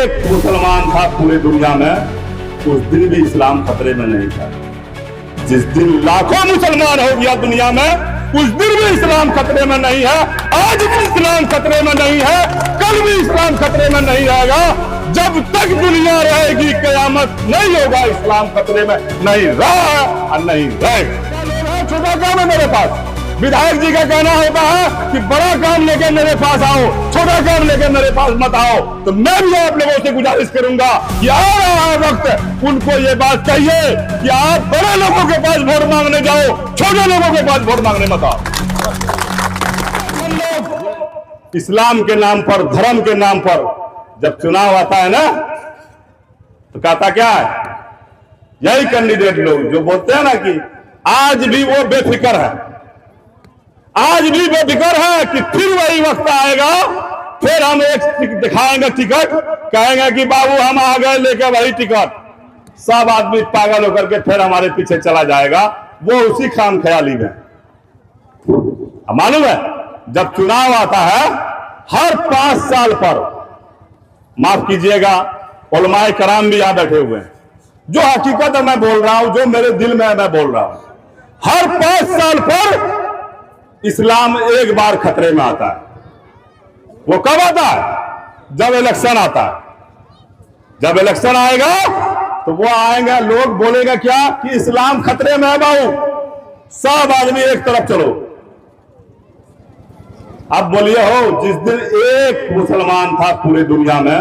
एक मुसलमान था पूरे दुनिया में, उस दिन भी इस्लाम खतरे में नहीं था। जिस दिन लाखों मुसलमान हो गया दुनिया में, उस दिन भी इस्लाम खतरे में नहीं है। आज भी इस्लाम खतरे में नहीं है, कल भी इस्लाम खतरे में नहीं रहेगा। जब तक दुनिया रहेगी कयामत नहीं होगा इस्लाम खतरे में नहीं रहा और नहीं रहेगा। छोटा काम है मेरे पास, विधायक जी का कहना होता है कि बड़ा काम लेके मेरे पास आओ, छोटा काम लेके मेरे पास मत आओ। तो मैं भी आप लोगों से गुजारिश करूंगा कि आ रहा है वक्त, उनको ये बात कहिए कि आप बड़े लोगों के पास वोट मांगने जाओ, छोटे लोगों के पास वोट मांगने मत आओ। हम लोग इस्लाम के नाम पर, धर्म के नाम पर जब चुनाव आता है ना, तो कहता क्या है, यही कैंडिडेट लोग जो बोलते हैं ना कि आज भी वो बेफिक्र है, आज भी बेफिक्र है कि फिर वही वक्त आएगा, फिर हम एक दिखाएंगे टिकट, कहेंगे कि बाबू हम आ गए लेके वही टिकट। सब आदमी पागल होकर के फिर हमारे पीछे चला जाएगा, वो उसी खाम ख्याली में। मालूम है जब चुनाव आता है हर 5 साल पर, माफ कीजिएगा उलमाए कराम भी यहां बैठे हुए हैं, जो हकीकत है मैं बोल रहा हूं, जो मेरे दिल में है मैं बोल रहा हूं, हर 5 साल पर इस्लाम एक बार खतरे में आता है। वो कब आता है? जब इलेक्शन आता है। जब इलेक्शन आएगा तो वो आएगा, लोग बोलेगा क्या कि इस्लाम खतरे में है बाबू, सब आदमी एक तरफ चलो। अब बोलिए हो, जिस दिन एक मुसलमान था पूरे दुनिया में,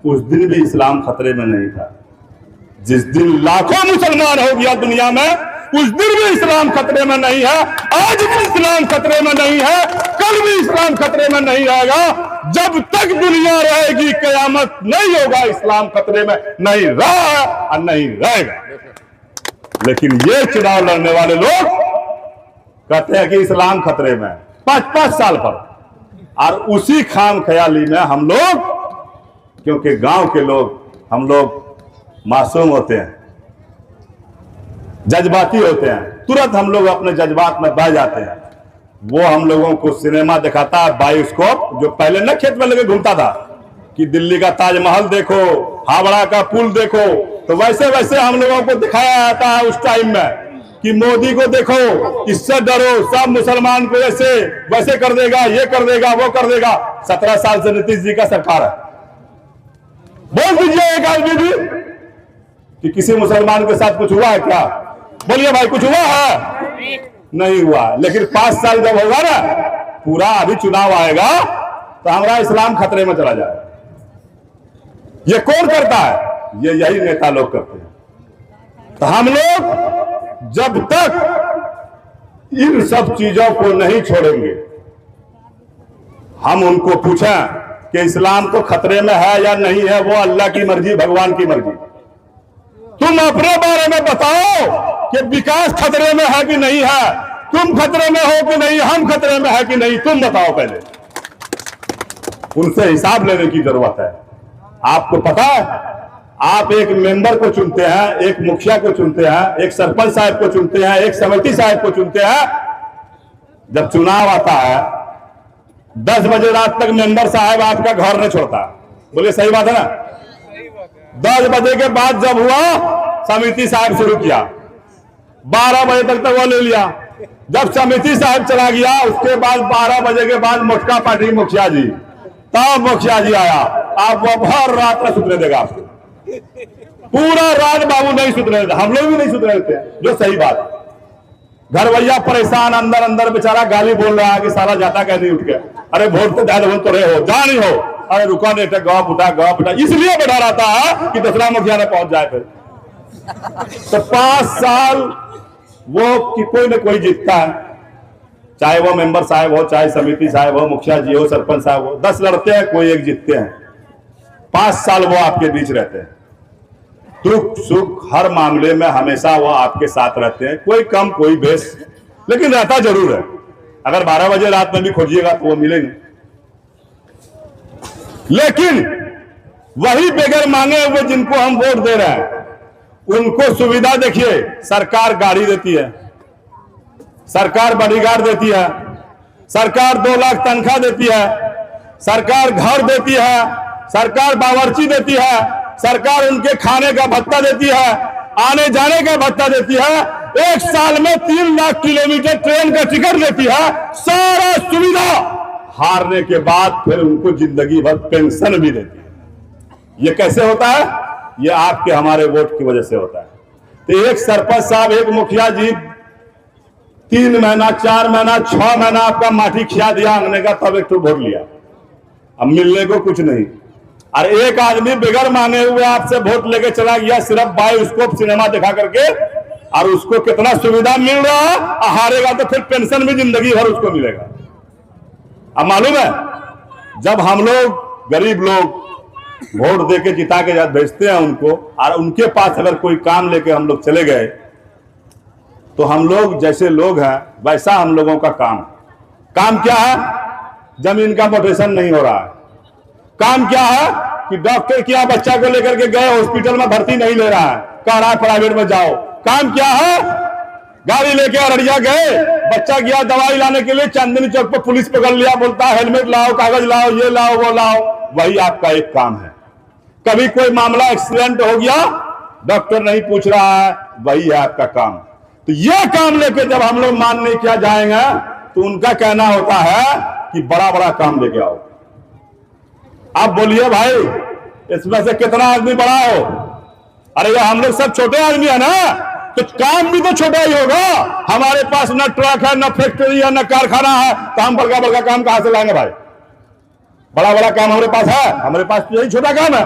उस दिन भी इस्लाम खतरे में नहीं था। जिस दिन लाखों मुसलमान हो गया दुनिया में, उस दिन भी इस्लाम खतरे में नहीं है। आज भी इस्लाम खतरे में नहीं है, कल भी इस्लाम खतरे में नहीं रहेगा। जब तक दुनिया रहेगी कयामत नहीं होगा इस्लाम खतरे में नहीं रहा और नहीं रहेगा। लेकिन ये चुनाव लड़ने वाले लोग कहते हैं कि इस्लाम खतरे में है 5-5 साल पर, और उसी खाम ख्याली में हम लोग, क्योंकि गांव के लोग हम लोग मासूम होते हैं, जज्बाती होते हैं, तुरंत हम लोग अपने जज्बात में बह जाते हैं। वो हम लोगों को सिनेमा दिखाता है बायोस्कोप, जो पहले न खेत में लगे घूमता था कि दिल्ली का ताजमहल देखो, हावड़ा का पुल देखो, तो वैसे वैसे हम लोगों को दिखाया जाता है उस टाइम में कि मोदी को देखो, इससे डरो, सब मुसलमान को ऐसे वैसे कर देगा, ये कर देगा, वो कर देगा। 17 साल से नीतीश जी का सरकार है। बोल दीजिए एक आदमी भी कि किसी मुसलमान के साथ कुछ हुआ है क्या? बोलिए भाई, कुछ हुआ है? नहीं हुआ। लेकिन 5 साल जब होगा ना, पूरा अभी चुनाव आएगा तो हमारा इस्लाम खतरे में चला जाएगा। ये कौन करता है? ये यही नेता लोग करते हैं। तो हम लोग जब तक इन सब चीजों को नहीं छोड़ेंगे, हम उनको पूछें कि इस्लाम तो खतरे में है या नहीं है, वो अल्लाह की मर्जी, भगवान की मर्जी। तुम अपने बारे में बताओ कि विकास खतरे में है कि नहीं है, तुम खतरे में हो कि नहीं, हम खतरे में है कि नहीं, तुम बताओ पहले। उनसे हिसाब लेने की जरूरत है। आपको पता है, आप एक मेंबर को चुनते हैं, एक मुखिया को चुनते हैं, एक सरपंच साहब को चुनते हैं, एक समिति साहब को चुनते हैं। जब चुनाव आता है 10 बजे रात तक मेंबर साहब आपका घर नहीं छोड़ता। बोलिए सही बात है ना? 10 बजे के बाद जब हुआ, समिति साहब शुरू किया, 12 बजे तक वो ले लिया। जब समिति साहब चला गया, उसके बाद 12 बजे के बाद मोटका पार्टी मुखिया जी, तब मुखिया जी आया। आप वो भर रात में सुतने देगा आपको, पूरा रात बाबू नहीं सुतने देता। हम लोग भी नहीं सुतने देते, जो सही बात है। घरवैया परेशान, अंदर अंदर बेचारा गाली बोल रहा है कि साला जाता क्या नहीं उठ के, अरे वोट तो ज्यादा तो रहे हो, जा नहीं हो, अरे रुका नहीं, गप उठा, इसलिए बैठा रहता है कि दूसरा मुखिया ने पहुंच जाए। फिर तो 5 साल वो कि कोई न कोई जीतता है, चाहे वो मेंबर साहब हो, चाहे समिति साहब हो, मुखिया जी हो, सरपंच साहब हो। 10 लड़ते हैं, कोई एक जीतते हैं। 5 साल वो आपके बीच रहते हैं, दुख सुख हर मामले में हमेशा वो आपके साथ रहते हैं, कोई कम कोई बेस, लेकिन रहता जरूर है। अगर 12 बजे रात में भी खोजिएगा तो वो मिलेंगे। लेकिन वही बेगर मांगे हुए जिनको हम वोट दे रहे हैं, उनको सुविधा देखिए, सरकार गाड़ी देती है, सरकार बॉडीगार्ड देती है, सरकार 2 लाख तनख्वाह देती है, सरकार घर देती है, सरकार बावर्ची देती है, सरकार उनके खाने का भत्ता देती है, आने जाने का भत्ता देती है, एक साल में 3 लाख किलोमीटर ट्रेन का टिकट देती है, सारा सुविधा। हारने के बाद फिर उनको जिंदगी भर पेंशन भी देती है। ये कैसे होता है? ये आपके हमारे वोट की वजह से होता है। तो एक सरपंच साहब, एक मुखिया जी 3 महीना, 4 महीना, 6 महीना आपका माटी खिया दिया अंगने का, तब एक तो वोट लिया, अब मिलने को कुछ नहीं। और एक आदमी बिगर मांगे हुए आपसे वोट लेके चला गया, सिर्फ बायोस्कोप सिनेमा दिखा करके, और उसको कितना सुविधा मिल रहा है, हारेगा तो फिर पेंशन भी जिंदगी भर उसको मिलेगा। अब मालूम है, जब हम लोग गरीब लोग वोट देके जिता के भेजते हैं उनको, और उनके पास अगर कोई काम लेके हम लोग चले गए, तो हम लोग जैसे लोग हैं वैसा हम लोगों का काम क्या है? जमीन का मोटेशन नहीं हो रहा है। काम क्या है कि डॉक्टर क्या बच्चा को लेकर के गए, हॉस्पिटल में भर्ती नहीं ले रहा है, कह रहा है प्राइवेट में जाओ। काम क्या है? गाड़ी लेके अररिया गए, बच्चा गया दवाई लाने के लिए, चांदनी चौक पर पुलिस पकड़ लिया, बोलता है हेलमेट लाओ, कागज लाओ, ये लाओ, वो लाओ। वही आपका एक काम है। कभी कोई मामला एक्सीडेंट हो गया, डॉक्टर नहीं पूछ रहा है, वही है आपका काम। तो यह काम लेके जब हम लोग मान नहीं किया जाएंगे, तो उनका कहना होता है कि बड़ा बड़ा काम लेके आओ। आप बोलिए भाई, इसमें से कितना आदमी बड़ा हो? अरे हम लोग सब छोटे आदमी है ना, तो काम भी तो छोटा ही होगा। हमारे पास न ट्रक है, न फैक्ट्री है, न कारखाना है, तो हम बड़का बड़का काम कहां से लाएंगे भाई? बड़ा बड़ा काम हमारे पास है? हमारे पास तो यही छोटा काम है।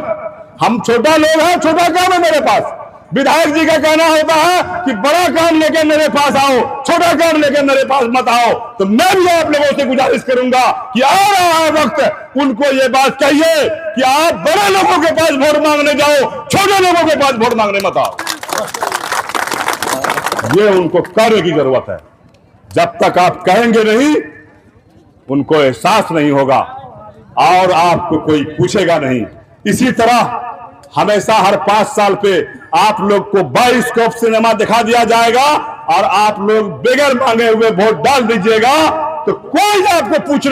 हम छोटा लोग हैं, छोटा काम है मेरे पास। विधायक जी का कहना होता है कि बड़ा काम लेके मेरे पास आओ, छोटा काम लेके मेरे पास मत आओ। तो मैं भी आप लोगों से गुजारिश करूंगा कि आ रहा है वक्त, उनको ये बात कहिए कि आप बड़े लोगों के पास वोट मांगने जाओ, छोटे लोगों के पास वोट मांगने मत आओ। ये उनको करने की जरूरत है। जब तक आप कहेंगे नहीं, उनको एहसास नहीं होगा और आपको कोई पूछेगा नहीं। इसी तरह हमेशा हर 5 साल पे आप लोग को बायोस्कोप सिनेमा दिखा दिया जाएगा, और आप लोग बगैर मांगे हुए वोट डाल दीजिएगा, तो कोई आपको पूछ।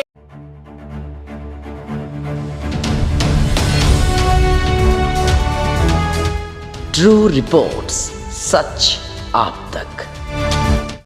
ट्रू रिपोर्ट्स, सच आप तक।